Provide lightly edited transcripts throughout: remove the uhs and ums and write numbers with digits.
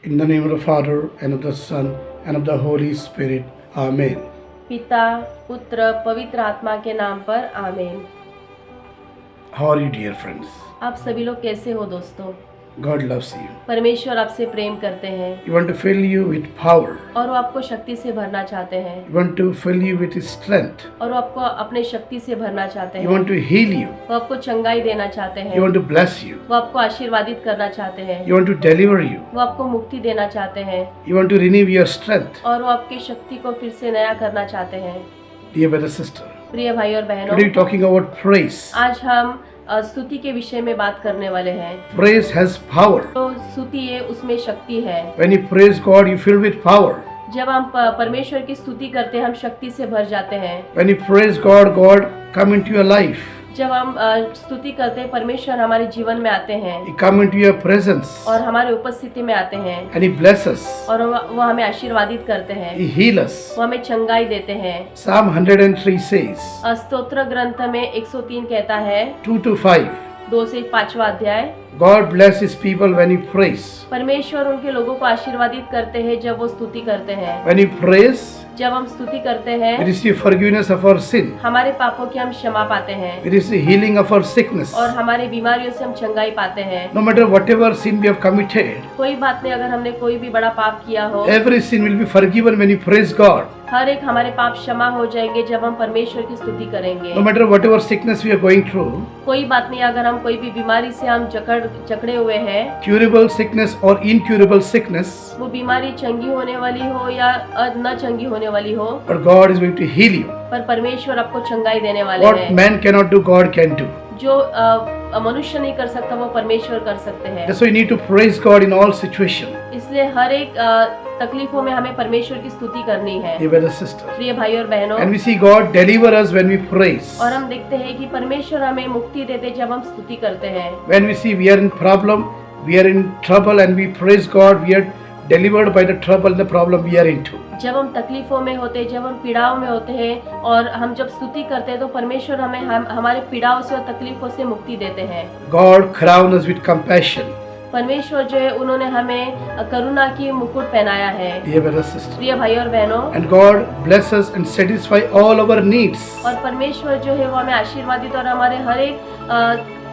In the name of the Father, and of the Son, and of the Holy Spirit. Amen. पिता पुत्र पवित्र आत्मा के नाम पर आमीन। How are you, dear friends? आप सभी लोग कैसे हो दोस्तों? God loves you. परमेश्वर आपसे प्रेम करते हैं He wants to fill you with power. और वो आपको शक्ति से भरना चाहते हैं He wants to fill you with His strength. और वो आपको अपने शक्ति से भरना चाहते He हैं। wants to heal you. वो आपको चंगाई देना चाहते He हैं। wants to bless you. वो आपको आशीर्वादित करना चाहते हैं। He wants to deliver you. वो आपको मुक्ति देना चाहते हैं He wants to renew your strength. और वो आपकी शक्ति को फिर से नया करना चाहते हैं। Dear brother, sister, प्रिय भाई और बहनों, today we're talking about praise. आज हम स्तुति के विषय में बात करने वाले हैं। Praise has power. तो स्तुति है, उसमें शक्ति है। When you praise God, you fill with power. जब हम परमेश्वर की स्तुति करते हैं, हम शक्ति से भर जाते हैं। When you praise God, God come into your life. जब हम स्तुति करते हैं, परमेश्वर हमारे जीवन में आते हैं He come into your presence. और हमारे उपस्थिति में आते हैं And He bless us. और वो हमें आशीर्वादित करते हैं, He heal us. वो हमें चंगाई देते हैं। Psalm 103 says, स्तोत्र ग्रंथ में 103 कहता है, 2-5, 2 से 5वां अध्याय, God bless His people when He praise. परमेश्वर उनके लोगों को आशीर्वादित करते हैं जब वो स्तुति करते हैं। When you praise, जब हम स्तुति करते we हैं, receive forgiveness of our sin. हमारे पापों की हम क्षमा पाते हैं We receive healing of our sickness. और हमारी बीमारियों से हम चंगाई पाते हैं। No matter whatever sin we have committed, कोई बात नहीं, अगर हमने कोई भी बड़ा पाप किया हो, every sin will be forgiven when you praise God. हर एक हमारे पाप क्षमा हो जाएंगे जब हम परमेश्वर की स्तुति करेंगे। No matter whatever sickness we are going through, कोई बात नहीं, अगर हम कोई भी बीमारी से हम जकड़े हुए हैं, curable sickness or incurable sickness, वो बीमारी चंगी होने वाली हो या न चंगी होने वाली हो, but God is going to heal you. पर परमेश्वर आपको चंगाई देने वाले What हैं। man cannot do, God can do. जो मनुष्य नहीं कर सकता, वो परमेश्वर कर सकते हैं। That's why you need to praise God in all situations. इसलिए हर एक तकलीफों में हमें परमेश्वर की स्तुति करनी है। Dear brother, sister. प्रिय भाई और बहनों, And we see God deliver us when we praise. और हम देखते हैं कि परमेश्वर हमें मुक्ति देते जब हम स्तुति करते हैं। When we see we are in problem, we are in trouble, and we praise God, we are delivered by the trouble and the problem we are into. जब हम तकलीफों में होते हैं, जब हम पीड़ाओं में होते हैं और हम जब स्तुति करते हैं, तो परमेश्वर हमारे पीड़ाओं से और तकलीफों से मुक्ति देते हैं। God crown us with compassion. परमेश्वर जो है, उन्होंने हमें करुणा की मुकुट पहनाया है। Dear brother, sister. प्रिय भाई और बहनों, And God bless us and satisfy all our needs. और परमेश्वर जो है वो हमें आशीर्वादित और हमारे हर एक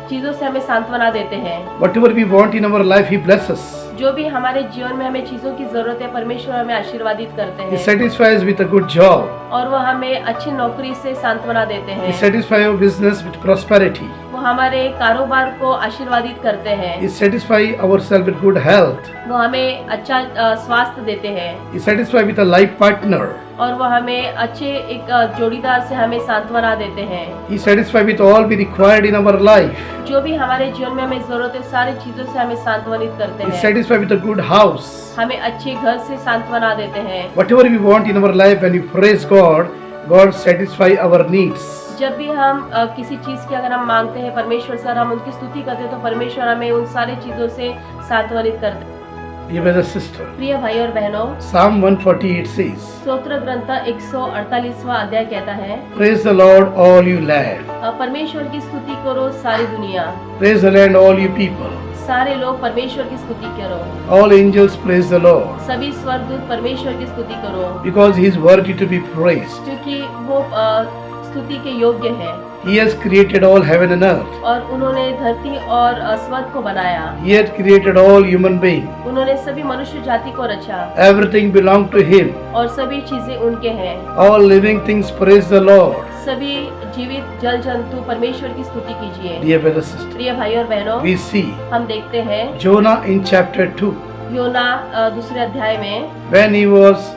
चीजों से हमें सांत्वना देते हैं। Whatever we want in our life, He bless us. जो भी हमारे जीवन में हमें चीजों की जरूरत है, परमेश्वर हमें आशीर्वादित करते He हैं satisfies with a good job. और वो हमें अच्छी नौकरी से सांत्वना देते He हैं। satisfies our business with prosperity. वो हमारे कारोबार को आशीर्वादित करते हैं। He satisfies ourselves with good health. वो हमें अच्छा स्वास्थ्य देते हैं He satisfies with a life partner. और वो हमें अच्छे एक जोड़ीदार से हमें सांत्वना देते हैं। He satisfies with all we required in our life. जो भी हमारे जीवन में हमें जरूरत है, सारी चीजों से हमें सांत्वनित करते He हैं। satisfies with a good house. हमें अच्छे घर से सांत्वना देते हैं। Whatever we want in our life, when we praise God, God satisfies our needs. जब भी हम किसी चीज की अगर हम मांगते हैं परमेश्वर से और हम उनकी स्तुति करते हैं, तो परमेश्वर हमें उन सारी चीजों से सांत्वनित करते हैं। Dear brother, sister. प्रिय भाई और बहनों, Psalm 148 says, स्तोत्र ग्रंथ 148वां अध्याय कहता है, Praise the Lord, all you land. परमेश्वर की स्तुति करो सारी दुनिया, Praise the land, all you people. सारे लोग परमेश्वर की स्तुति करो, All angels praise the Lord, सभी स्वर्गदूत परमेश्वर की स्तुति करो, because He is worthy to be praised. क्योंकि वो स्तुति के योग्य है। He has created all heaven and earth. और उन्होंने धरती और स्वर्ग को बनाया, He had created all human beings. उन्होंने सभी मनुष्य जाति को रचा Everything belongs to Him. और सभी चीजें उनके हैं। All living things praise the Lord. सभी जीवित जल जंतु परमेश्वर की स्तुति कीजिए। Dear brother, sister, प्रिय भाई और बहनों, we see हम देखते हैं Jonah in chapter 2, योना दूसरे अध्याय में, when he was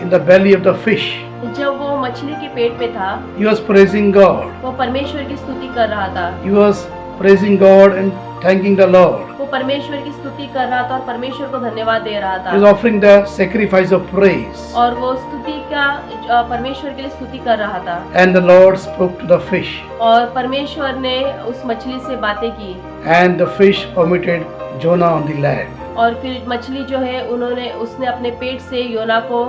in the belly of the fish, जब वो मछली के पेट में था, he was praising God. वो परमेश्वर की स्तुति कर रहा था। He was praising God and thanking the Lord. वो परमेश्वर की स्तुति कर रहा था और परमेश्वर को धन्यवाद दे रहा He was था offering the sacrifice of praise. और वो स्तुति का परमेश्वर के लिए स्तुति कर रहा था। And the Lord spoke to the fish, और परमेश्वर ने उस मछली से बातें की and the fish vomited Jonah on the land. और फिर मछली जो है उसने अपने पेट से योना को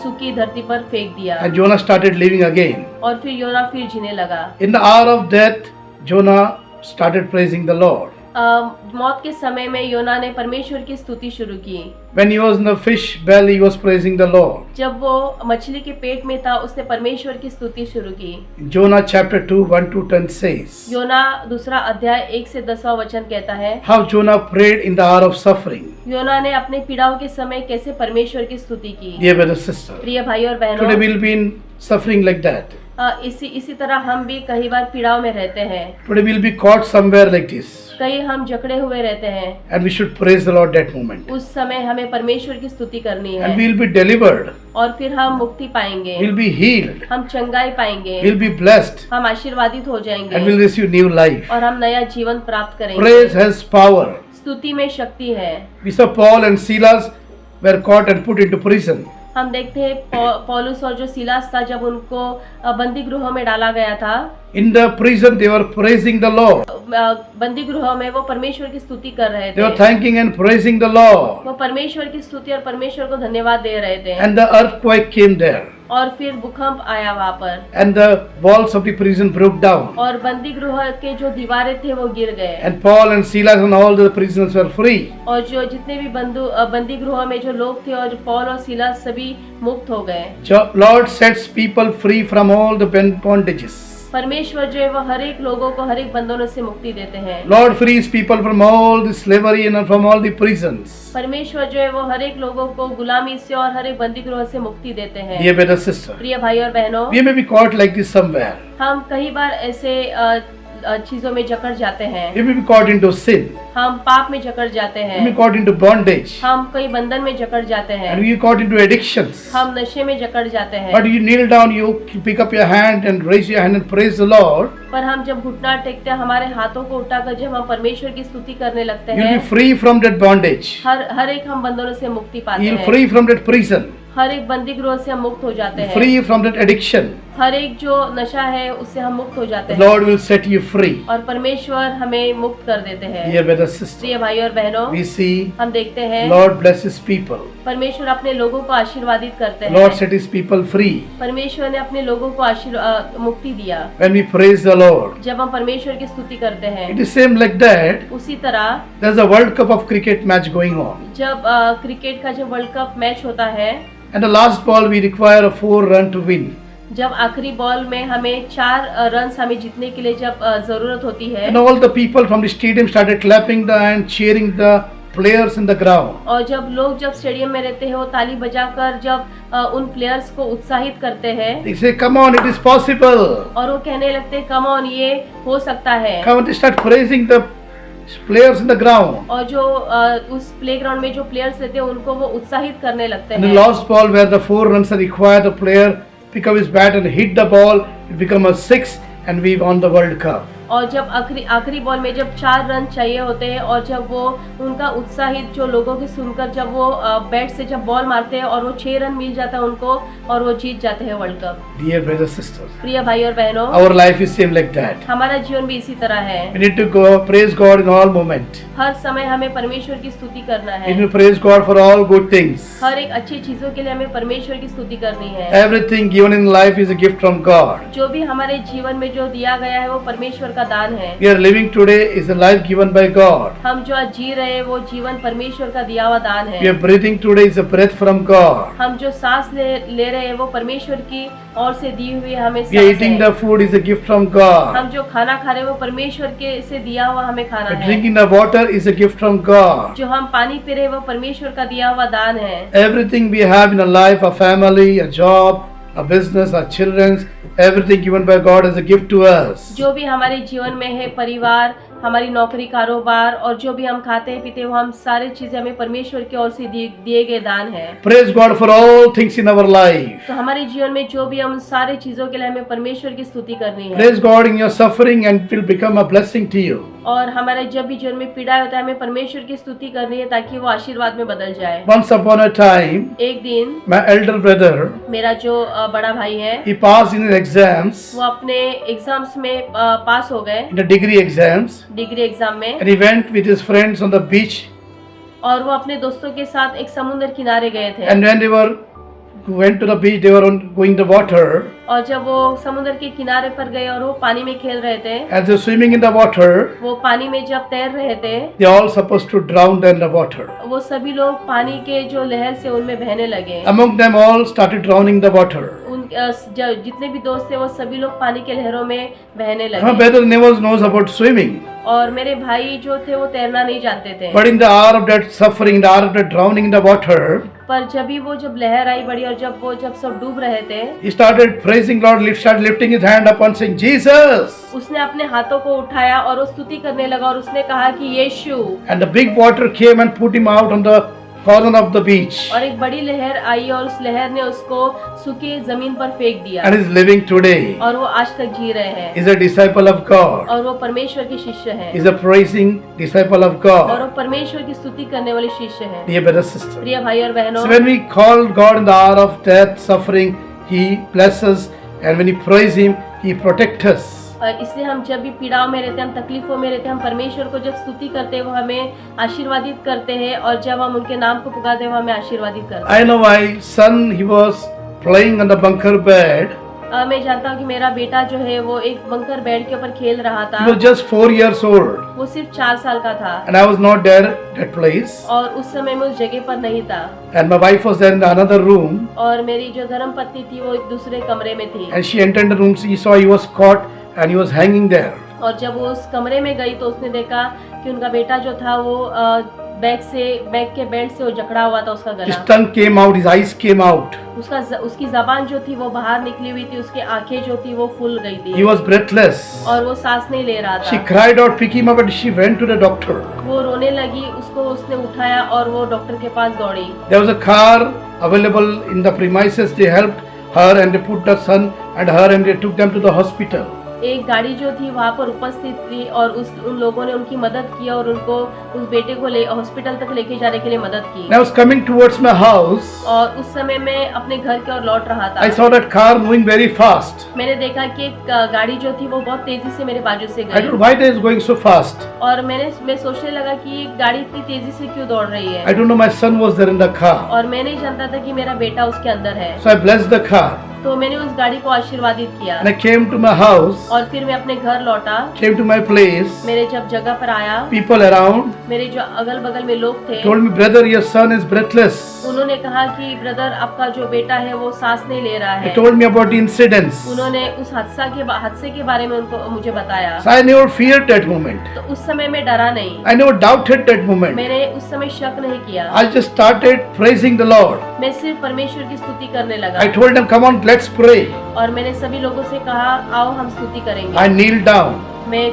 सूखी धरती पर फेंक दिया And Jonah started living again. और फिर योना फिर जीने लगा। In the hour of death, Jonah started praising the Lord. मौत के समय में योना ने परमेश्वर की स्तुति शुरू की। When he was in the fish belly, he was praising the Lord. जब वो मछली के पेट में था उसने परमेश्वर की स्तुति शुरू की। Jonah chapter 2, 1 to 10 says, योना दूसरा अध्याय 1 से 10वां वचन कहता है, how Jonah prayed in the hour of suffering. योना ने अपने पीड़ाओं के समय कैसे परमेश्वर की स्तुति की। Dear brothers and sisters, प्रिय भाई और today बहनों, we'll be in suffering like that. इसी तरह हम भी कई बार पीड़ाओं में रहते हैं। Today we'll be caught somewhere like this. कई हम जकड़े हुए रहते हैं। And we should praise the Lord that moment. उस समय हमें परमेश्वर की स्तुति करनी And है we'll be delivered. और फिर हम मुक्ति पाएंगे, We'll be healed. हम चंगाई पाएंगे, We'll be blessed. हम आशीर्वादित हो And जाएंगे we'll receive new life. और हम नया जीवन प्राप्त करेंगे। Praise has power. स्तुति में शक्ति है। We saw Paul and Silas were caught and put into prison. हम देखते हैं पौलुस और जो सीलास था, जब उनको बंदी गृहों में डाला गया था, In the prison, they were praising the Lord. बंदी गृहों में वो परमेश्वर की स्तुति कर रहे They were थे। thanking and praising the Lord. वो परमेश्वर की स्तुति और परमेश्वर को धन्यवाद दे रहे थे। And the earthquake came there. और फिर भूकंप आया वहाँ पर And the walls of the prison broke down. और बंदी गृह के जो दीवारें थे वो गिर गए। And Paul and Silas and all the prisoners were free. और जो जितने भी बंदी गृह में जो लोग थे और पौल और सीलास सभी मुक्त हो गए। Lord sets people free from all the bondages. परमेश्वर जो है वो हर एक लोगों को हर एक बंधनों से मुक्ति देते हैं। Lord frees people from all the slavery and from all the prisons. परमेश्वर जो है वो हर एक लोगों को गुलामी से और हर एक बंदी गृह से मुक्ति देते हैं। Dear brothers and sisters, प्रिय भाई और बहनों, we may be caught like this somewhere. हम कई बार ऐसे चीजों में जकड़ जाते हैं। We may be caught into sin. हम पाप में जकड़ जाते We may हैं। be caught into bondage. हम कई बंधन में जकड़ जाते हैं। And we are caught into addictions. हम नशे में जकड़ जाते हैं। But you kneel down, you pick up your hand and raise your hand and praise the Lord. पर हम जब घुटना टेकते हैं, हमारे हाथों को उठाकर जब हम परमेश्वर की स्तुति करने लगते You'll हैं, be free from that bondage. हर एक हम बंधनों से मुक्ति पाते You'll हैं। free from that prison. हर एक बंदी गृह से हम मुक्त हो जाते हैं। Free from that addiction. हर एक जो नशा है उससे हम मुक्त हो जाते The हैं Lord will set you free. और परमेश्वर हमें मुक्त कर देते हैं। Dear brothers and sisters, प्रिय भाई और बहनों, we see हम देखते हैं Lord blesses people. परमेश्वर अपने लोगों को आशीर्वादित करते The Lord हैं। set his people free. परमेश्वर ने अपने लोगों को मुक्ति दिया। When we praise the Lord, जब हम परमेश्वर की स्तुति करते हैं, it is same like that. उसी तरह There's a World Cup of cricket match going on. जब क्रिकेट का जब वर्ल्ड कप मैच होता है, And the last ball we require a 4 run to win. जब आखिरी बॉल में हमें 4 रन हमें जीतने के लिए जब जरूरत होती है, And all the people from the stadium started clapping and cheering the players in the ground. और जब स्टेडियम में रहते हैं वो ताली बजाकर जब उन प्लेयर्स को उत्साहित करते हैं They say, "Come on, it is possible." और वो कहने लगते हैं, कम ऑन, ये हो सकता है। Come on, they start praising the players in the ground. और जो उस प्लेग्राउंड में जो प्लेयर्स रहते हैं उनको वो उत्साहित करने लगते And the हैं। last ball where the 4 runs are required, the player pick up his bat and hit the ball. It become a 6 and we won the World Cup. और जब आखिरी बॉल में जब 4 रन चाहिए होते हैं और जब वो उनका उत्साहित जो लोगों की सुनकर जब वो बैट से जब बॉल मारते हैं और वो 6 रन मिल जाता है उनको और वो जीत जाते हैं world cup. Dear brothers and sisters, प्रिय भाई और बहनों, our life is same like that. हमारा जीवन भी इसी तरह है। We need to go praise God in all moment. हर समय हमें परमेश्वर की स्तुति करना We है। need to praise God for all good things. हर एक अच्छी चीजों के लिए हमें परमेश्वर की स्तुति करनी है। Everything given in life is a gift from God. जो भी हमारे जीवन में जो दिया गया है वो परमेश्वर का दान है। We are living today is a life given by God. हम जो आज जी रहे हैं वो जीवन परमेश्वर का दिया हुआ दान We है। are breathing today is a breath from God. हम जो सांस ले रहे हैं वो परमेश्वर की ओर से दी हुई हमें We are सांस eating है। the food is a gift from God. हम जो खाना खा रहे हैं वो परमेश्वर के से दिया हुआ हमें खाना We are है। drinking the water is a gift from God. जो हम पानी पी रहे हैं वो परमेश्वर का दिया हुआ दान है। Everything we have in a life, a family, a job, a business, our children's, everything given by God is a gift to us. जो भी हमारे जीवन में है, परिवार, हमारी नौकरी, कारोबार और जो भी हम खाते हैं पीते हैं वो हम सारी चीजें हमें परमेश्वर की ओर से दिए गए दान है। Praise God for all things in our life. तो हमारे जीवन में जो भी हम सारी चीजों के लिए हमें परमेश्वर की स्तुति करनी है। Praise God in your suffering and it will become a blessing to you. और हमारे जब भी जीवन में पीड़ा होता है हमें परमेश्वर की स्तुति करनी है ताकि वो आशीर्वाद में बदल जाए। Once upon a time, एक दिन my elder brother, मेरा जो बड़ा भाई है he passed in his exams, वो अपने एग्जाम्स में पास हो गए, in the degree exams, degree exam में, and he went with his friends on the beach. और वो अपने दोस्तों के साथ एक समुद्र किनारे गए थे। And when they were went to the beach, they were going the water. और जब वो समुद्र के किनारे पर गए और वो पानी में खेल रहे थे, As they're swimming in the water, वो पानी में जब तैर रहे थे, they all supposed to drown in the water. वो सभी लोग पानी के जो लहर से उनमें बहने लगे। Among them all started drowning in the water. जितने भी दोस्त थे वो सभी लोग पानी के लहरों में बहने My लगे। brother never knows about swimming. और मेरे भाई जो थे वो तैरना नहीं जानते थे, But in the hour of that suffering, the hour of that drowning in the water, पर जब लहर आई बड़ी और जब सब डूब रहे थे, he started praising Lord, started lifting his hand up and saying, Jesus! उसने अपने हाथों को उठाया और वो स्तुति करने लगा और उसने कहा कि यीशु। And the big water came and put him out on the corner of the beach. और एक बड़ी लहर आई और उस लहर ने उसको सूखी जमीन पर फेंक दिया। And is living today. और वो आज तक जी रहे हैं। Is a disciple of God. और वो परमेश्वर के शिष्य हैं। Is a praising disciple of और वो God. परमेश्वर की स्तुति करने वाले शिष्य हैं। Dear brothers and sisters. प्रिय भाई और बहनों, So when we call God in the hour of death, suffering, He blesses, and when we praise Him, He protects us. और इसलिए हम जब भी पीड़ाओं में रहते हैं, हम तकलीफों में रहते हैं, हम परमेश्वर को जब स्तुति करते हैं वो हमें आशीर्वादित करते हैं, और जब हम उनके नाम को पुकारते हैं वो हमें आशीर्वादित करते हैं। I know my son, he was playing on the bunker bed. मैं जानता हूँ कि मेरा बेटा जो है वो एक बंकर बेड के ऊपर खेल रहा था। He was just 4 years old. वो सिर्फ 4 साल का था And I was not there at that place. और उस समय मैं उस जगह पर नहीं था, And my wife was there in another room. और मेरी जो धर्म पत्नी थी वो एक दूसरे कमरे में थी। And she entered the room, she saw he was caught and he was hanging there. और जब वो उस कमरे में गई तो उसने देखा कि उनका बेटा जो था वो बैग के बेल्ट से वो जकड़ा हुआ था, उसका His गला, tongue came out, his eyes came out. उसकी जबान जो थी वो बाहर निकली हुई थी, उसकी आंखें जो थी वो फूल गई He थी was breathless. और वो सांस नहीं ले रहा She था। cried out, pick him up, and she went to the doctor. वो रोने लगी, उसको उसने उठाया और वो डॉक्टर के पास दौड़ी। There was a car available in the premises. They helped her and they put the son and her and they took them to the hospital. एक गाड़ी जो थी वहाँ पर उपस्थित थी और उन लोगों ने उनकी मदद की और उनको उस बेटे को हॉस्पिटल तक लेके जाने के लिए मदद की। And I was coming towards my house. और उस समय मैं अपने घर की ओर लौट रहा था। I saw that car moving very fast. मैंने देखा कि एक गाड़ी जो थी वो बहुत तेजी से मेरे बाजू से I don't गई know why it is going so fast. और मैं सोचने लगा कि ये गाड़ी इतनी तेजी से क्यों दौड़ रही I है, don't know my son was there in the car. और मैं नहीं जानता था कि मेरा बेटा उसके अंदर है। So I blessed the car. तो मैंने उस गाड़ी को आशीर्वादित किया And I came to my house, और फिर मैं अपने घर लौटा। came to my place. मेरे जब जगह पर आया, People around मेरे जो अगल बगल में लोग थे told me, brother, your son is breathless. उन्होंने कहा कि ब्रदर आपका जो बेटा है वो सांस नहीं ले रहा They है। told me about the incidents. उन्होंने उस हादसे के बारे में उनको मुझे बताया। So I never feared that moment. तो उस समय मैं डरा नहीं, I never doubted that moment. मैंने उस समय शक नहीं किया। I just started praising the Lord. मैं सिर्फ परमेश्वर की स्तुति करने I लगा told them, come on, let's pray. और मैंने सभी लोगों से कहा आओ हम स्तुति करेंगे। I kneeled down. मैंने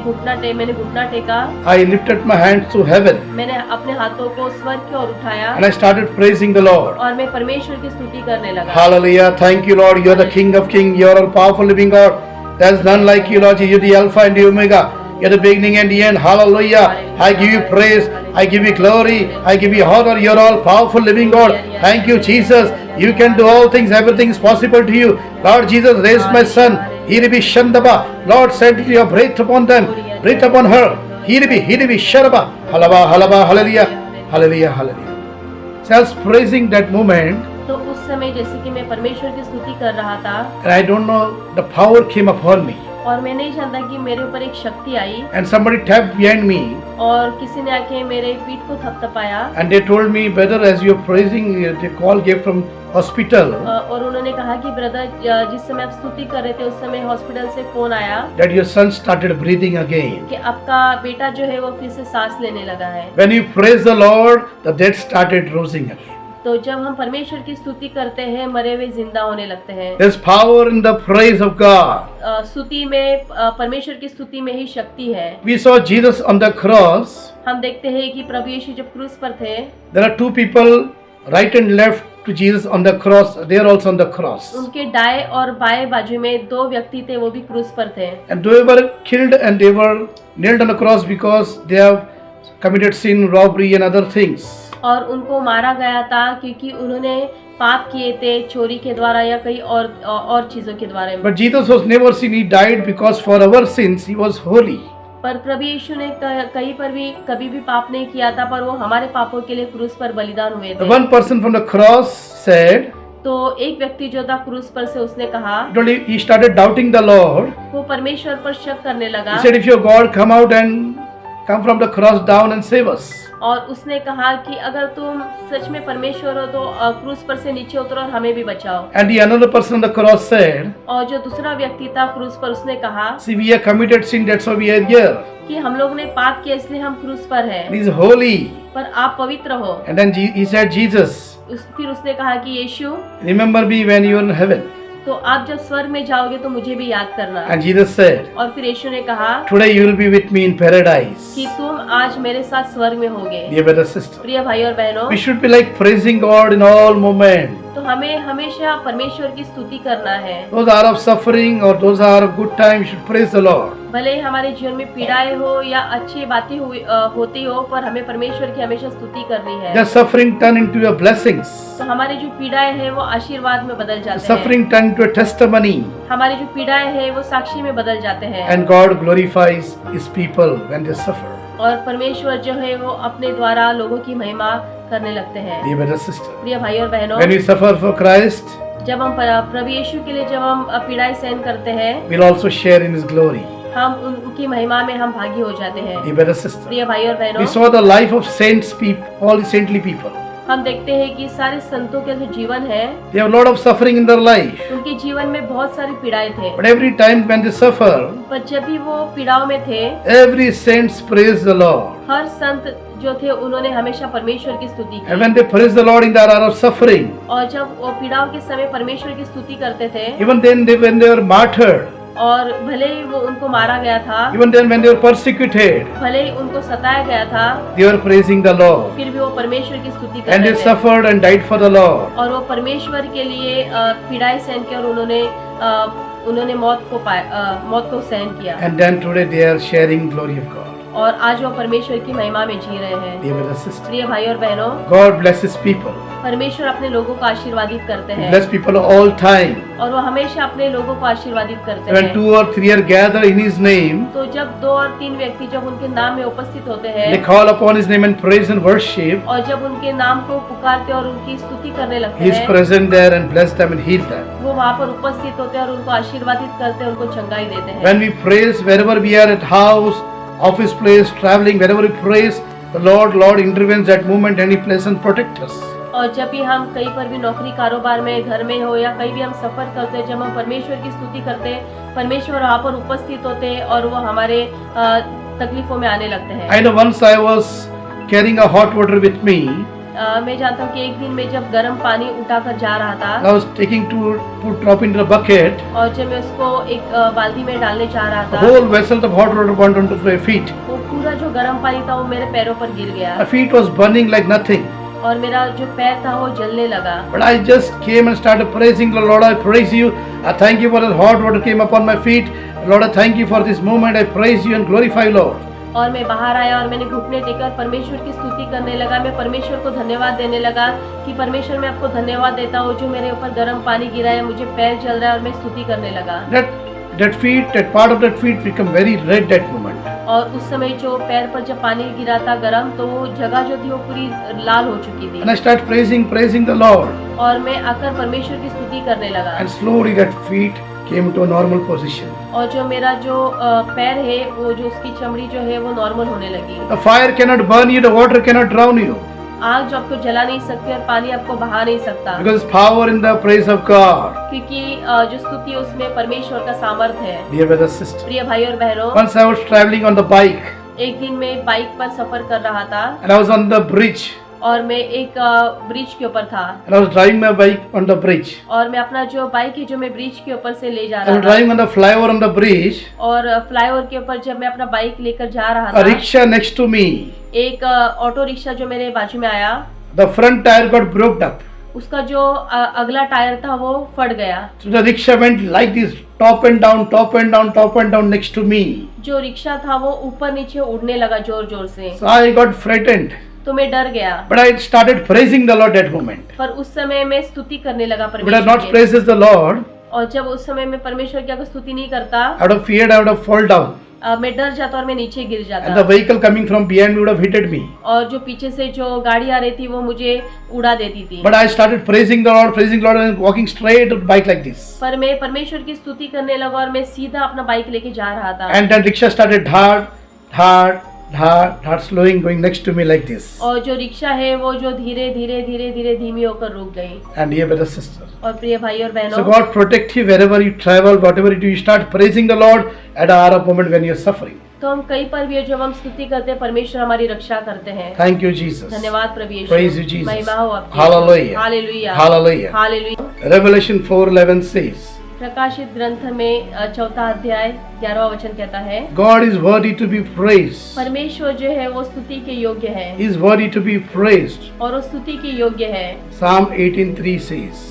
घुटना टेका, I lifted my hands to heaven. मैंने अपने हाथों को स्वर्ग की ओर उठाया And I started praising the Lord. और मैं परमेश्वर की स्तुति करने लगा। Hallelujah. Thank you, Lord. You're the King of Kings. You're all powerful living God. There's none like you, Lord. You're the Alpha and the Omega. You're the beginning and the end. Hallelujah. I give you praise. I give you glory. I give you honor. You're all powerful living God. Thank you, Jesus. You can do all things. Everything is possible to you. Lord Jesus, raise my son. Here be Shandaba. Lord, send your breath upon them. Breathe upon her. Here be Sharaba. Halaba, halaba, hallelujah. Hallelujah, hallelujah. So I was praising that moment. तो उस समय जैसे कि मैं परमेश्वर की स्तुति कर रहा था And I don't know, the power came upon me. और मैं नहीं जानता कि मेरे ऊपर एक शक्ति आई And somebody tapped behind me. और किसी ने आके मेरे पीठ को थपथपाया And they told me, brother, as you're praising, the call came from hospital. और उन्होंने कहा कि ब्रदर जिस समय आप स्तुति कर रहे थे उस समय हॉस्पिटल से फोन आया That your son started breathing again. कि आपका बेटा जो है वो फिर से सांस लेने लगा है। When you praise the Lord, the dead started rising again. तो जब हम परमेश्वर की स्तुति करते हैं मरे हुए जिंदा होने लगते हैं। There's power in the praise of God. स्तुति में परमेश्वर की स्तुति में ही शक्ति है। We saw Jesus on the cross. हम देखते हैं कि प्रभु यीशु जब क्रूस पर थे, There are two people, right and left to Jesus on the cross. They are also on the cross. उनके दाएं और बाएं बाजू में दो व्यक्ति थे, वो भी क्रूस पर थे। And they were killed and they were nailed on the cross because they have committed sin, robbery and other things. और उनको मारा गया था क्योंकि उन्होंने पाप किए थे चोरी के द्वारा या कई और चीजों के द्वारा। But Jesus was never seen. He died because for our sins he was holy. पर प्रभु यीशु ने कभी भी पाप नहीं किया था, पर वो हमारे पापों के लिए क्रूस पर बलिदान हुए The थे। one person from the cross said, तो एक व्यक्ति जो था क्रूस पर से उसने कहा, He started doubting the Lord. वो परमेश्वर पर शक करने लगा He said, if your God come from the cross down and save us. और उसने कहा कि अगर तुम सच में परमेश्वर हो तो क्रूस पर से नीचे उतरो और हमें भी बचाओ। And another person on the cross said, और जो दूसरा व्यक्ति था क्रूस पर उसने कहा see, we have committed sin, that's why we are here. कि हम लोग ने पाप किया इसलिए हम क्रूस पर हैं, He is holy. पर आप पवित्र हो। And then he said, Jesus, फिर उसने कहा कि यीशु, remember me when you are in heaven. तो आप जब स्वर्ग में जाओगे तो मुझे भी याद करना। And Jesus said, और फिर यीशु ने कहा today you will be with me in paradise. कि तुम आज मेरे साथ स्वर्ग में होगे। Dear brother, sister, प्रिय भाई और बहनों, we should be like praising God in all moment. तो हमें हमेशा परमेश्वर की स्तुति करना है। Those are of suffering or those are of good time, we should praise the Lord. भले ही हमारे जीवन में पीड़ाएं हो या अच्छी बातें होती हो, पर हमें परमेश्वर की हमेशा स्तुति करनी है। The suffering turn into your blessings. तो हमारी जो पीड़ाएं हैं वो आशीर्वाद में बदल जाते हैं। Suffering turn into a testimony. हमारी जो पीड़ाएं हैं वो साक्षी में बदल जाते हैं। And God glorifies His people when they suffer. और परमेश्वर जो है वो अपने द्वारा लोगों की महिमा करने लगते हैं। Dear brother, sister, प्रिय भाई और बहनों, when we suffer for Christ, जब हम प्रभु यीशु के लिए जब हम पीड़ाएं सहन करते हैं, we'll also share in His glory. हम उनकी महिमा में हम भागी हो जाते हैं। Dear brother, sister, प्रिय भाई और बहनों, we saw the life of saints, all the saintly people. हम देखते हैं कि सारे संतों के जो जीवन है, They have a lot of suffering in their life. उनके जीवन में बहुत सारी पीड़ाएं थे। But every time when they suffer, पर जब भी वो पीड़ाओं में थे, every saints praise the Lord. हर संत जो थे उन्होंने हमेशा परमेश्वर की स्तुति की। And when they praise the Lord in the hour of suffering, और जब वो पीड़ाओं के समय परमेश्वर की स्तुति करते थे, even then when they were martyred, और भले ही वो उनको मारा गया था, even then when they were persecuted, भले ही उनको सताया गया था, they were praising the Lord. फिर भी वो परमेश्वर की स्तुति And करते they थे। suffered and died for the Lord. और वो परमेश्वर के लिए पीड़ाएं सहन की और उन्होंने मौत को सहन किया। And then today they are sharing glory of God. और आज वो परमेश्वर की महिमा में जी रहे हैं। Dear brother, sister, प्रिय भाई और बहनों, God blesses people. परमेश्वर अपने लोगों को आशीर्वादित करते He हैं bless people all time. और वो हमेशा अपने लोगों को आशीर्वादित करते When हैं। 2 or 3 are gathered in His name, तो जब 2 और 3 व्यक्ति जब उनके नाम में उपस्थित होते they हैं call upon His name and praise and worship, और जब उनके नाम को पुकारते और उनकी स्तुति करने लगते He is हैं, present there and bless them and heal them. वो वहाँ पर उपस्थित होते हैं और उनको आशीर्वादित करते हैं, उनको चंगाई देते हैं। When we praise wherever we are at house, office place, traveling, wherever we praise, the Lord intervenes that moment any place and protect us. और जब भी हम कहीं पर भी नौकरी कारोबार में, घर में हो या कहीं भी हम सफर करते हैं, जब हम परमेश्वर की स्तुति करते हैं, परमेश्वर वहाँ पर उपस्थित होते हैं और वो हमारे तकलीफों में आने लगते हैं। I know once I was carrying a hot water with me. मैं जानता हूँ कि एक दिन में जब गर्म पानी उठाकर जा रहा था, I was taking to put drop into the bucket. और जब मैं उसको एक बाल्टी में डालने जा रहा The था, whole vessel of hot water went onto my feet. वो पूरा जो गर्म पानी था वो मेरे पैरों पर गिर गया My feet was burning like nothing. और मेरा जो पैर था वो जलने लगा। But I just came and started praising the Lord. I praise you. I thank you for that hot water came upon my feet. Lord, I thank you for this moment. I praise you and glorify you, Lord. और मैं बाहर आया और मैंने घुटने taker परमेश्वर की स्तुति करने लगा। मैं परमेश्वर को धन्यवाद देने लगा कि परमेश्वर मैं आपको धन्यवाद देता हूँ जो मेरे ऊपर गर्म पानी गिरा है, मुझे पैर जल रहा है, और मैं स्तुति करने लगा। That part of that feet become very red that moment. और उस समय जो पैर पर जब पानी गिरा था गर्म, तो वो जगह जो थी वो पूरी लाल हो चुकी थी। And I start praising the Lord. और मैं आकर परमेश्वर की स्तुति करने लगा। And slowly that feet came to a normal position. और जो मेरा जो पैर है, वो जो उसकी चमड़ी जो है वो नॉर्मल होने लगी। The fire cannot burn you, the water cannot drown you. आग जो आपको जला नहीं सकती और पानी आपको बहा नहीं सकता, Because there's power in the praise of God. क्योंकि जो स्तुति है उसमें परमेश्वर का सामर्थ्य है। Dear brothers, sisters, प्रिय भाई और बहनों, once I was traveling on the bike एक दिन मैं बाइक पर सफर कर रहा था and I was on the bridge और मैं एक ब्रिज के ऊपर था and I was driving my bike on the bridge. और मैं अपना जो बाइक है जो मैं ब्रिज के ऊपर से ले जा I was रहा था, driving on the flyover on the bridge. और फ्लाईओवर के ऊपर जब मैं अपना बाइक लेकर जा रहा A था, rickshaw next to me, एक ऑटो रिक्शा जो मेरे बाजू में आया, the front tire got broke up. उसका जो अगला टायर था वो फट गया। So the rickshaw went like this, top and down, top and down, top and down next to me. जो रिक्शा था वो ऊपर नीचे उड़ने लगा जोर जोर से। So I got frightened. तो मैं डर गया, But I started praising the Lord that moment. पर उस समय मैं स्तुति करने लगा But I परमेश्वर not की। praises the Lord. और जब उस समय मैं परमेश्वर की अगर स्तुति नहीं करता, Out of fear, I would have fall down. मैं डर जाता और मैं नीचे गिर and जाता the vehicle coming from behind me would have hit me. और जो पीछे से जो गाड़ी आ रही थी वो मुझे उड़ा देती थी। But I started praising the Lord and walking straight with bike like this. पर मैं परमेश्वर की स्तुति करने लगा और मैं सीधा अपना बाइक लेके जा रहा था। And then rickshaw started dhard slowing, going next to me like this. और जो रिक्शा है वो जो धीरे धीरे धीमी होकर रुक गई। And dear brother sister, और प्रिय भाई और so बहनों, God protect you wherever you travel, whatever you do, you start praising the Lord at a hour of moment when you are suffering. तो हम कहीं पर भी जब हम स्तुति करते हैं परमेश्वर हमारी रक्षा करते हैं। Thank you, Jesus. धन्यवाद प्रभु यीशु। Praise you, Jesus. महिमा हो आपकी। Hallelujah. Hallelujah. Hallelujah. Hallelujah. Revelation 4:11 says, प्रकाशित ग्रंथ में 4 अध्याय 11वां वचन कहता है, God is worthy to be praised. परमेश्वर जो है वो स्तुति के योग्य है He is worthy to be praised. और वो स्तुति के योग्य है। Psalm 18:3 says,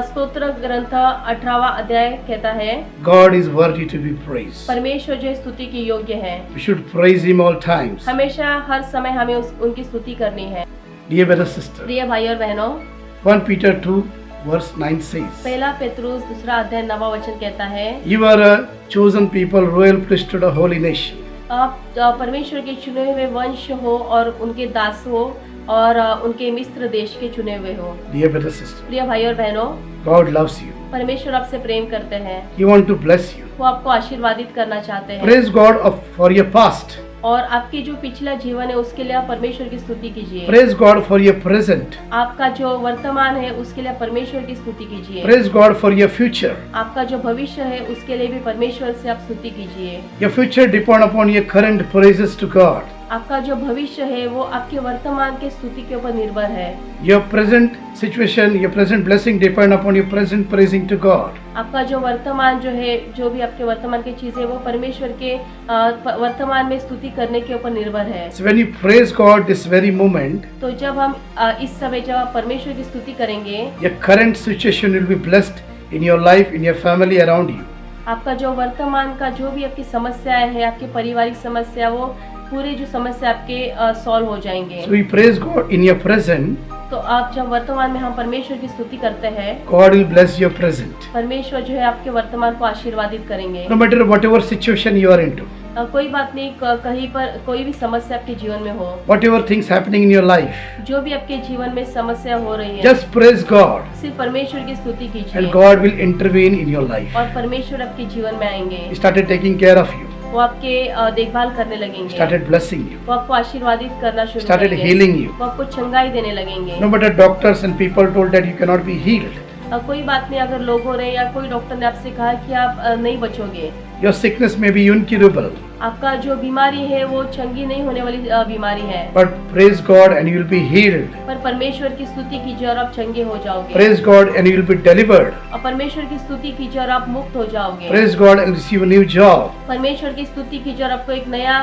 स्तोत्र ग्रंथ 18वां अध्याय कहता है, God is worthy to be praised. परमेश्वर जो है स्तुति के योग्य है। We should praise Him all times. हमेशा हर समय हमें उनकी स्तुति करनी है। Dear brother sister, प्रिय भाई और बहनों, 1 Peter 2:9 says, पहला पेत्रुस 2 अध्याय 9वां वचन कहता है, You are a chosen people, royal priesthood, a holy nation. आप परमेश्वर के चुने हुए वंश हो और उनके दास हो और उनके मिस्र देश के चुने हुए हो। Dear brother sister, प्रिय भाई और बहनों, God loves you. परमेश्वर आपसे प्रेम करते हैं, He wants to bless you. वो आपको आशीर्वादित करना चाहते हैं। Praise God for your past. और आपकी जो पिछला जीवन है उसके लिए आप परमेश्वर की स्तुति कीजिए। Praise God for your present. आपका जो वर्तमान है उसके लिए आप परमेश्वर की स्तुति कीजिए। Praise God for your future. आपका जो भविष्य है उसके लिए भी परमेश्वर से आप स्तुति कीजिए। Your future depend upon your current praises to God. आपका जो भविष्य है वो आपके वर्तमान के स्तुति के ऊपर निर्भर है। Your present situation, your present blessing depend upon your present praising to God. आपका जो वर्तमान जो है, जो भी आपके वर्तमान की चीजें वो परमेश्वर के वर्तमान में स्तुति करने के ऊपर निर्भर है। So when you praise God this very moment, तो जब हम इस समय जब आप परमेश्वर की स्तुति करेंगे, your current situation will be blessed in your life, in your family, around you. आपका जो वर्तमान का जो भी आपकी समस्याएं है, आपकी पारिवारिक समस्या, वो पूरे जो समस्या आपके सॉल्व हो जाएंगे। So we praise God in your present. तो आप जब वर्तमान में हम परमेश्वर की स्तुति करते हैं, God will bless your present. परमेश्वर जो है आपके वर्तमान को आशीर्वादित करेंगे। No matter whatever situation you are into, कोई बात नहीं, कहीं पर कोई भी समस्या आपके जीवन में हो, whatever things happening in your life, जो भी आपके जीवन में समस्या हो रही है, just praise God सिर्फ परमेश्वर की स्तुति कीजिए and God will intervene in your life. और परमेश्वर आपके जीवन में आएंगे। He started taking care of you, वो आपके देखभाल करने लगेंगे, started blessing you, वो आपको आशीर्वादित करना शुरू started करेंगे, healing you. वो आपको चंगाई देने लगेंगे। No matter doctors and people told that you cannot be healed, कोई बात नहीं, अगर लोगों ने या कोई डॉक्टर ने आपसे कहा कि आप नहीं बचोगे, your sickness may be incurable, आपका जो बीमारी है वो चंगी नहीं होने वाली बीमारी है, but praise God and you will be healed. पर परमेश्वर की स्तुति कीजिए और आप चंगे हो जाओगे। Praise God and you will be delivered. और परमेश्वर की स्तुति कीजिए और आप मुक्त हो जाओगे। Praise God and receive a new job. परमेश्वर की स्तुति कीजिए और आपको एक नया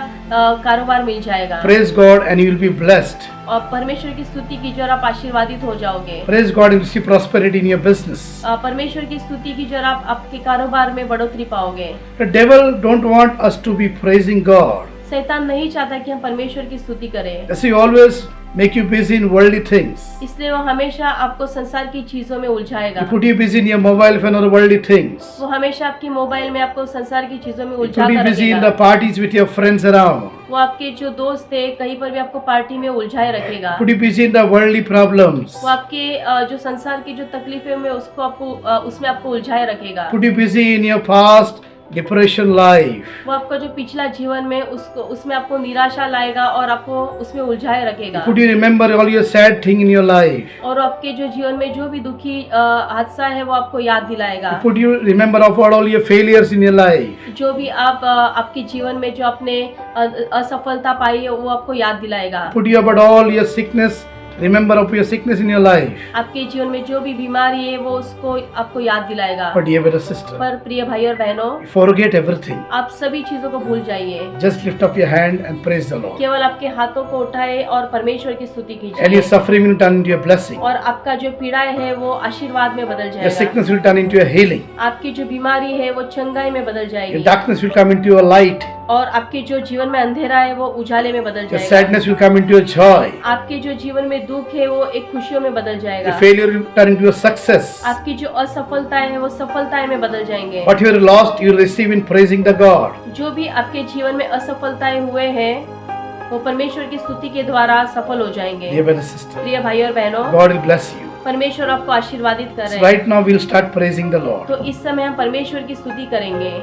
कारोबार मिल जाएगा। Praise God and you will be blessed. और परमेश्वर की स्तुति कीजिए और आप आशीर्वादित हो जाओगे। Praise God and receive prosperity in your business. परमेश्वर की स्तुति कीजिए और आप आपके कारोबार में बढ़ोतरी पाओगे। The devil don't want us to be praising God. शैतान नहीं चाहता कि हम परमेश्वर की स्तुति करें, As he always make you busy in worldly things. इसलिए वो हमेशा आपको संसार की चीजों में उलझाएगा। He put you busy in your mobile phone or worldly things. वो हमेशा आपकी मोबाइल में आपको संसार की चीजों में He उलझा put you कर busy in रखेगा। the parties with your friends around. वो आपके जो दोस्त है कहीं पर भी आपको पार्टी में उलझाए रखेगा। Put you busy in the worldly problems. वो आपके जो संसार की जो तकलीफें में उसको आपको उसमें आपको उलझाए रखेगा। Put you busy in your past depression life. वो आपका जो पिछला जीवन में उसमें आपको निराशा लाएगा और आपको उसमें उलझाए रखेगा। Put you remember all your sad thing in your life. और आपके जो जीवन में जो भी दुखी हादसा है वो आपको याद दिलाएगा। Put you remember of all your failures in your life. जो भी आप आपके जीवन में जो आपने असफलता पाई है वो आपको याद दिलाएगा। Put you about all your sickness. Remember of your sickness in your life. आपके जीवन में जो भी बीमारी है वो उसको आपको याद दिलाएगा। But dear brother sister, पर प्रिय भाई और बहनों, forget everything. आप सभी चीजों को भूल जाइए। Just lift up your hand and praise the Lord. केवल आपके हाथों को उठाए और परमेश्वर की स्तुति And your कीजिए suffering will turn into a blessing. और आपका जो पीड़ाएं है वो आशीर्वाद में बदल Your जाएगा। sickness will turn into a healing. आपकी जो बीमारी है वो चंगाई में बदल Your जाएगी। darkness will come into a light. और आपके जो जीवन में अंधेरा है वो उजाले में बदल Your जाएगा। sadness will come into a joy. आपके जो जीवन में दुख है वो एक खुशियों में बदल Your जाएगा। failure will turn into a success. आपकी जो असफलताएं हैं वो सफलताएं में बदल जाएंगे। What you are lost, you will receive in praising the God. जो भी आपके जीवन में असफलताएं हुए हैं वो परमेश्वर की स्तुति के द्वारा सफल हो जाएंगे। Dear brother, sister, प्रिय भाई और बहनों, God will bless you. परमेश्वर आपको आशीर्वादित कर So रहे हैं। right now we'll start praising the Lord. तो इस समय हम परमेश्वर की स्तुति करेंगे।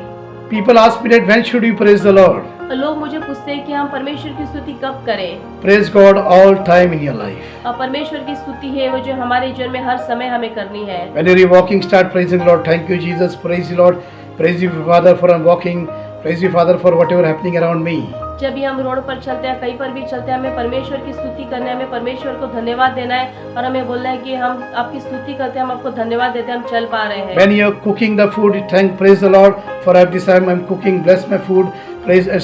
People ask me that when should we praise the Lord? तो लोग मुझे पूछते हैं कि हम परमेश्वर की स्तुति कब करें। Praise God all time in your life. और परमेश्वर की स्तुति है वो जो हमारे जीवन में हर समय हमें करनी है। When you're walking, start praising the Lord. Thank you, Jesus. Praise you, Lord. Praise you, Father, for I'm walking. Praise you, Father, for whatever happening around me. जब भी हम रोड पर चलते हैं, कहीं पर भी चलते हैं, हमें परमेश्वर की स्तुति करना है, हमें परमेश्वर को धन्यवाद देना है और हमें बोलना है कि हम आपकी स्तुति करते हैं, हम आपको धन्यवाद देते हैं, हम चल पा रहे हैं। When you're cooking the food, praise the Lord. For at this time I'm cooking. Bless my food.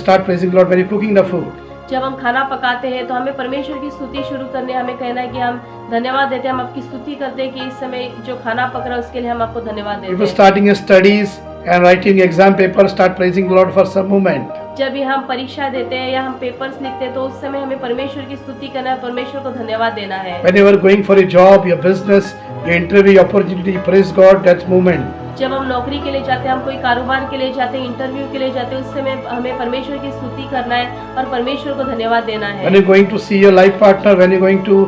Start praising the Lord when you're cooking the food. जब हम खाना पकाते हैं तो हमें परमेश्वर की स्तुति शुरू करनी है, हमें कहना है कि हम धन्यवाद देते हैं, हम आपकी स्तुति करते हैं कि इस समय जो खाना पक रहा है उसके लिए हम आपको धन्यवाद देते If you're हैं। starting your studies and writing exam paper, start praising the Lord for some moment. जब भी हम परीक्षा देते हैं या हम पेपर्स लिखते हैं तो उस समय हमें परमेश्वर की स्तुति करना है, परमेश्वर को धन्यवाद देना है। When you are going for a job, your business, your interview opportunity, praise God that moment. जब हम नौकरी के लिए जाते हैं, हम कोई कारोबार के लिए जाते हैं, इंटरव्यू के लिए जाते हैं, उस समय हमें परमेश्वर की स्तुति करना है और परमेश्वर को धन्यवाद देना है। When you're going to see your life partner, when you're going to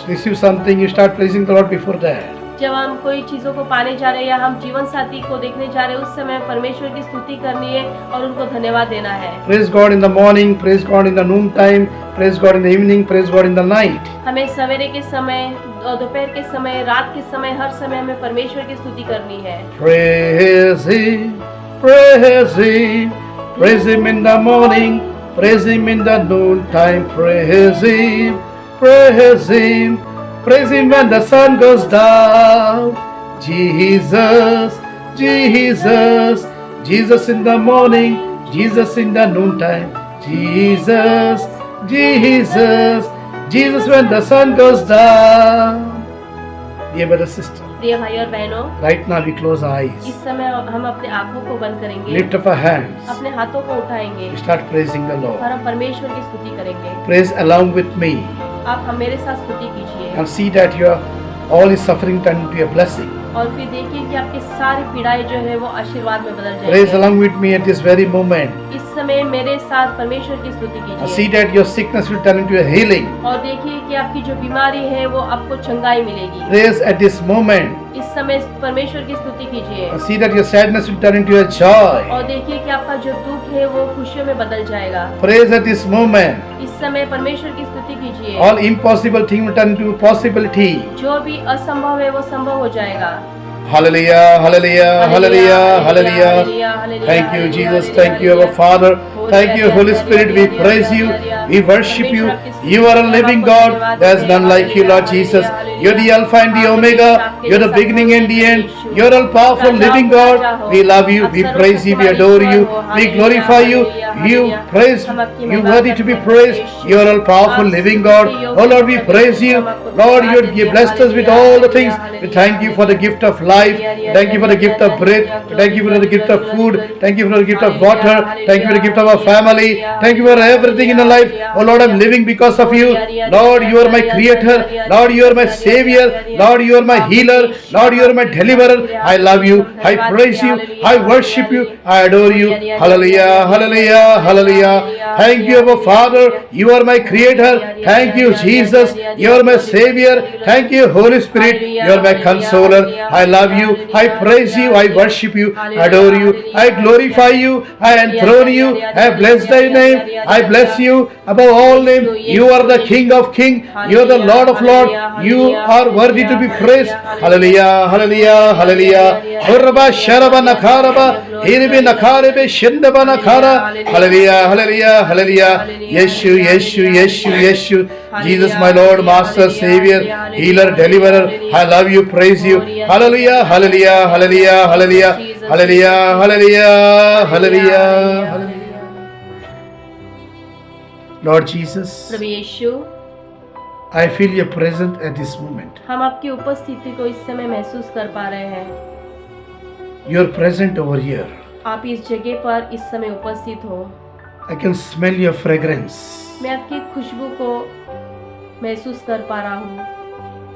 receive something, you start praising the Lord before that. जब हम कोई चीजों को पाने जा रहे हैं या हम जीवन साथी को देखने जा रहे हैं, उस समय परमेश्वर की स्तुति करनी है और उनको धन्यवाद देना है। Praise God in the morning, praise God in the noon time, praise God in the evening, praise God in the night. हमें सवेरे के समय, दोपहर के समय, रात के समय, हर समय हमें परमेश्वर की स्तुति करनी है। Praise Him, praise Him, praise Him in the morning, praise Him in the noon time, praise Him, praise Him. Praise Him when the sun goes down. Jesus, Jesus, Jesus in the morning, Jesus in the noontime. Jesus, Jesus, Jesus when the sun goes down. Dear brother, sister, प्रिय भाई और बहनों, right now we close our eyes. इस समय हम अपने आंखों को बंद करेंगे, Lift up our hands. अपने हाथों को उठाएंगे Start praising the और Lord. हम परमेश्वर की स्तुति करेंगे। Praise along with me आप हम मेरे साथ स्तुति कीजिए and see that your all is suffering turn into a blessing. और फिर देखिए कि आपकी सारी पीड़ाएं जो है वो आशीर्वाद में बदल Praise जाएंगी। along with me at this very moment. इस समय मेरे साथ परमेश्वर की स्तुति And कीजिए see that your sickness will turn into a healing. और देखिए कि आपकी जो बीमारी है वो आपको चंगाई मिलेगी। Praise at this moment. इस समय परमेश्वर की स्तुति कीजिए And see that your sadness will turn into a joy. और देखिए कि आपका जो दुख है वो खुशियों में बदल जाएगा। Praise at this moment. इस समय परमेश्वर की स्तुति कीजिए। All impossible thing will turn into possibility. जो भी असंभव है वो संभव हो जाएगा। Hallelujah, hallelujah, hallelujah, hallelujah. Thank you, Jesus. Thank you, our Father. Thank you, Holy Spirit. We praise you. We worship you. You are a living God. There's none like you, Lord Jesus. You're the Alpha and the Omega. You're the beginning and the end. You're all powerful, living God. We love you. We praise you. We adore you. We glorify you. You praise. You worthy to be praised. You're all powerful, living God. Oh Lord, we praise you. Lord, you blessed us with all the things. We thank you for the gift of life. Thank you for the gift of breath. Thank you for the gift of food. Thank you for the gift of water. Thank you for the gift of our family. Thank you for everything in our life. Oh Lord, I'm living because of you. Lord, you are my creator. Lord, you are my savior. Lord, you are my healer. Lord, you are my deliverer. I love you. I praise you. I worship you. I adore you. Hallelujah, hallelujah, hallelujah. Thank you, our Father. You are my creator. Thank you, Jesus. You are my savior. Thank you, Holy Spirit. You are my consoler. I love you. I praise you. I worship you. I adore you. I glorify you. I enthrone you. I bless thy name. I bless you above all names. You are the King of kings. You are the Lord of lords. You are worthy to be praised. Hallelujah, hallelujah, hallelujah. Horaba sharaba nakaraba. Hiribe nakarebe shindaba nakara. Hallelujah, hallelujah, hallelujah. Yeshu, Yeshu, Yeshu, Yeshu. Jesus, my Lord, Master, Savior, Healer, Deliverer. I love you, praise you. Hallelujah, hallelujah, hallelujah, hallelujah, hallelujah, hallelujah, hallelujah, hallelujah. Lord Jesus, Prabhu Yeshu, I feel your presence at this moment. हम आपकी उपस्थिति को इस समय महसूस कर पा रहे हैं। You are present over here. आप इस जगह पर इस समय उपस्थित हो। I can smell your fragrance. मैं आपकी खुशबू को महसूस कर पा रहा हूँ।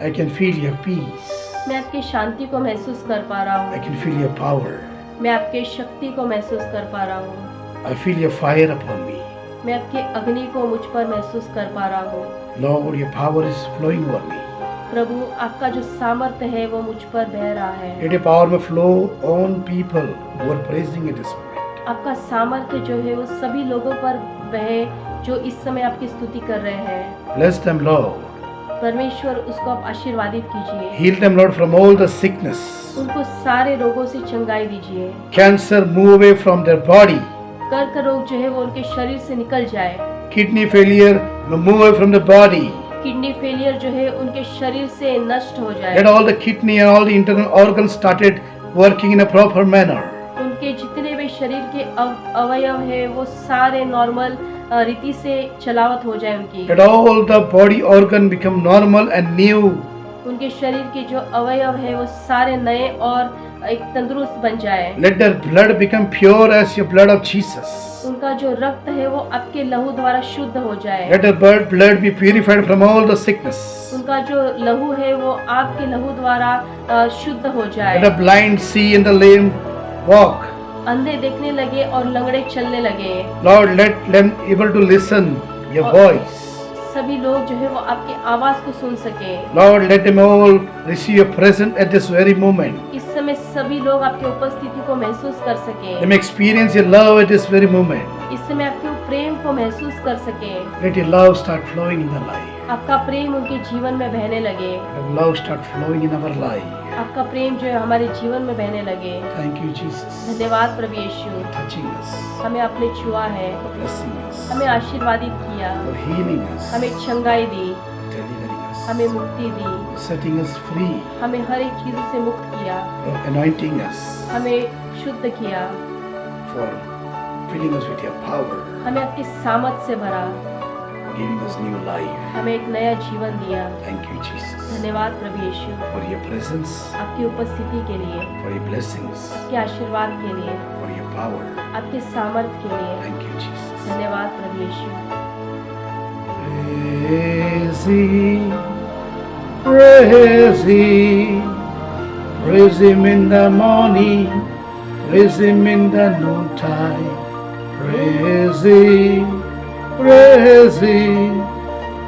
I can feel your peace. मैं आपकी शांति को महसूस कर पा रहा I हूँ। can feel your power. मैं आपके शक्ति को महसूस कर पा रहा हूँ। I feel your fire upon me. मैं आपके अग्नि को मुझ पर महसूस कर पा रहा हूँ। Lord, your power is flowing over me. प्रभु, आपका जो सामर्थ्य है वो मुझ पर बह रहा है। Let your power may flow on people who are praising at this moment. आपका सामर्थ्य जो है वो सभी लोगों पर बहे जो इस समय आपकी स्तुति कर रहे हैं। Bless them, Lord. परमेश्वर, उसको आप आशीर्वादित कीजिए। Heal them, Lord, from all the sickness. उनको सारे रोगों से चंगाई दीजिए। Cancer, move away from their body. कर्क रोग जो है वो उनके शरीर से निकल जाए। Kidney failure, move away from the body. Kidney failure जो है उनके शरीर से नष्ट हो जाए। Let all the kidney and all the internal organs started working in a proper manner. उनके जितने भी शरीर के अवयव है वो सारे नॉर्मल रीति से चलावत हो जाए उनकी। Let all the body organ become normal and new. उनके शरीर के जो अवयव है वो सारे नए और एक तंदुरुस्त बन जाए। Let their blood become pure as your blood of Jesus. उनका जो रक्त है वो आपके लहू द्वारा शुद्ध हो जाए। Let their blood be purified from all the sickness. उनका जो लहू है वो आपके लहू द्वारा शुद्ध हो Let जाए। the blind see and the lame walk. अंधे देखने लगे और लंगड़े चलने लगे। Lord, let them able to listen your voice. सभी लोग जो है वो आपकी आवाज को सुन सके। Lord, let them all receive your presence at this very moment. इस समय सभी लोग आपकी उपस्थिति को महसूस कर सके। Let them experience your love at this very moment. इस समय आपके प्रेम को महसूस कर सके। Let your love start flowing in their life. आपका प्रेम उनके जीवन में बहने लगे। Let your love start flowing in our life. आपका प्रेम जो है हमारे जीवन में बहने लगे। Thank you, Jesus, धन्यवाद प्रभु यीशु, for touching us, हमें आपने छुआ है, for blessing us, हमें आशीर्वादित किया, for healing us, हमें चंगाई दी, for delivering us, हमें मुक्ति दी, for setting us free, हमें हर एक चीज से मुक्त किया, for anointing us, हमें शुद्ध किया, for filling us with your power, हमें आपके सामर्थ से भरा, for giving us new life. हमें एक नया जीवन दिया। Thank you, Jesus, धन्यवाद प्रभु यीशु, for your presence, आपकी उपस्थिति के लिए, for your blessings, आपके आशीर्वाद के लिए, for your power. आपके सामर्थ के लिए। Thank you, Jesus. धन्यवाद प्रभु यीशु। Praise Him, praise Him, praise Him in the morning, praise Him in the noontime, praise Him, praise Him,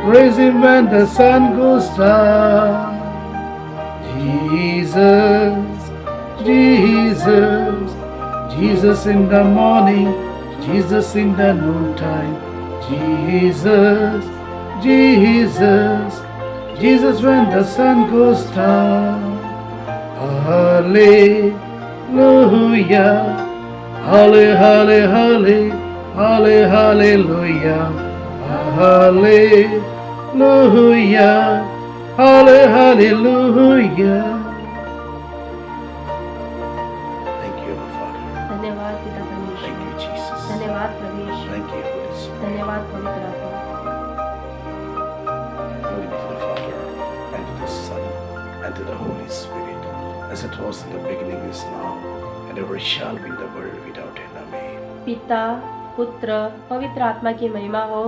praise Him when the sun goes down. Jesus, Jesus, Jesus in the morning, Jesus in the noontime, Jesus, Jesus, Jesus when the sun goes down. Hallelujah, Halle, halle, halle, halle, hallelujah, hallelujah, halle, hallelujah. Thank you, our Father. धन्यवाद पिता परमेश्वर, Thank you, Jesus. धन्यवाद प्रभु यीशु, Thank you, Holy Spirit. धन्यवाद पवित्र आत्मा। Glory be to the Father, and to the Son, and to the Holy Spirit, as it was in the beginning, is now, and ever shall be in the world without end. Amen. पिता, पुत्र, पवित्र आत्मा की महिमा हो,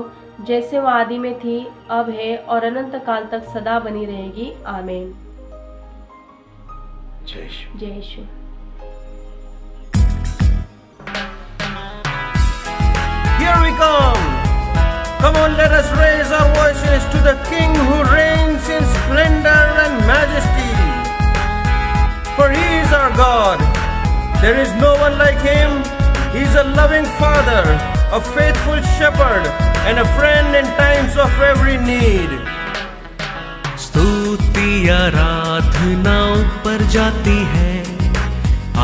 जैसे वो आदि में थी, अब है और अनंत काल तक सदा बनी रहेगी। आमीन। जय यीशु। जय यीशु। Here we come. Come on, let us raise our voices to the King who reigns in splendor and majesty. For He is our God. There is no one like Him. He is a loving Father, a faithful shepherd, and a friend in times of every need. स्तुति आराधना ऊपर जाती है,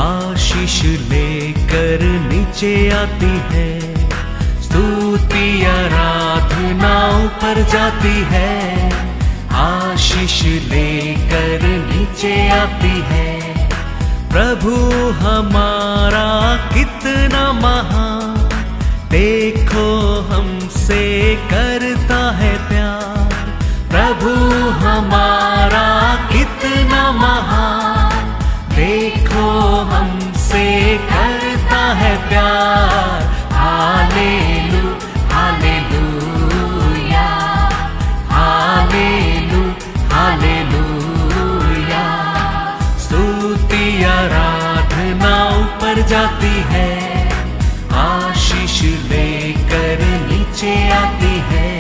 आशीष लेकर नीचे आती है। स्तुति आराधना ऊपर जाती है, आशीष लेकर नीचे आती है। प्रभु हमारा कितना महान, देखो हमसे करता है प्यार। प्रभु हमारा कितना महान, देखो हमसे करता है ऊपर जाती है, आशीष लेकर नीचे आती है।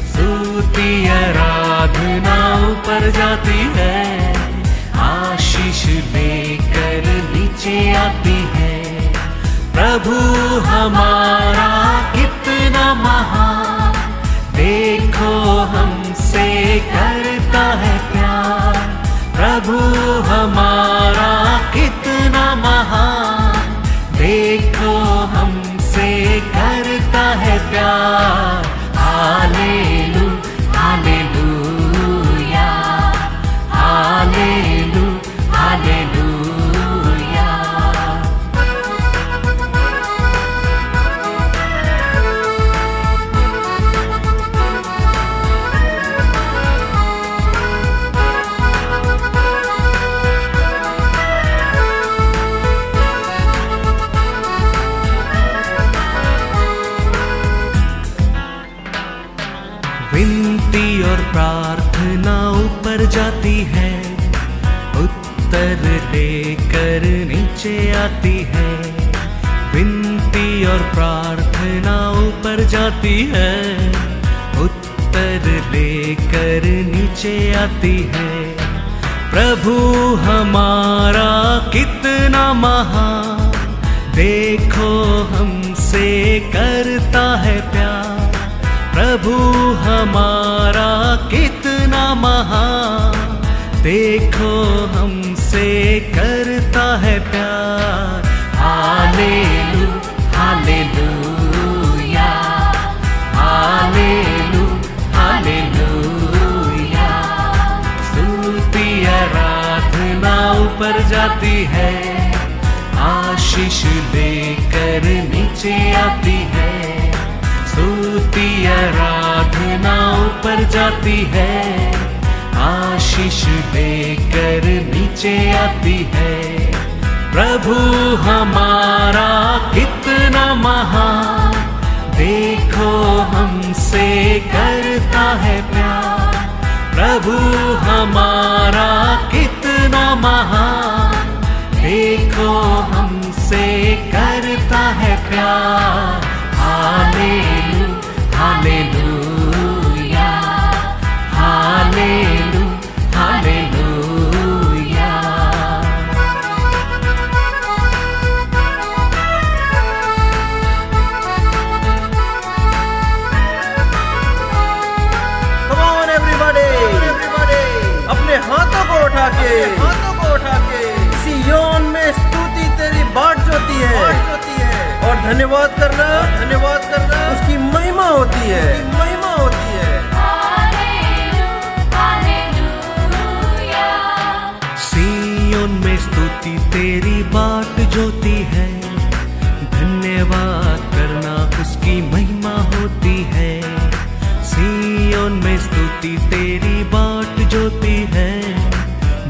स्तुति आराधना ऊपर जाती है, आशीष लेकर नीचे आती है। प्रभु हमारा कितना महान, देखो हमसे करता है प्यार। प्रभु हमारा कितना महान, देखो हमसे करता है प्यार। Hallelu hallelujah, hallelu hallelujah. विनती और प्रार्थना ऊपर जाती है, उत्तर लेकर नीचे आती है। विनती और प्रार्थना ऊपर जाती है, उत्तर लेकर नीचे आती है। प्रभु हमारा कितना महान, देखो हमसे करता है प्यार। प्रभु हमारा कितना महान, देखो हमसे करता है प्यार। Hallelu hallelujah, hallelu hallelujah. स्तुति आराधना ऊपर जाती है, आशीष लेकर नीचे आती है। स्तुति आराधना ऊपर जाती है, आशीष लेकर नीचे आती है। प्रभु हमारा कितना महान, देखो हमसे करता है प्यार। प्रभु हमारा कितना महान, देखो हमसे करता है प्यार। Hallelu hallelujah, hallelu hallelujah. Come on everybody, अपने हाथों को उठा के सियोन में स्तुति तेरी बाट जोती है और धन्यवाद करना उसकी महिमा होती है। सियोन में स्तुति तेरी बाट जोती है, धन्यवाद करना उसकी महिमा होती है। सियोन में स्तुति तेरी बाट जोती है,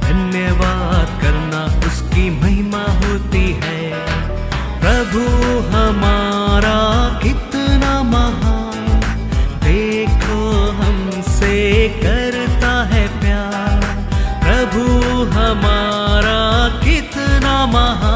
धन्यवाद करना उसकी महिमा होती है। प्रभु हमारा कितना महान, देखो हमसे करता है प्यार। प्रभु हमारा कितना महान,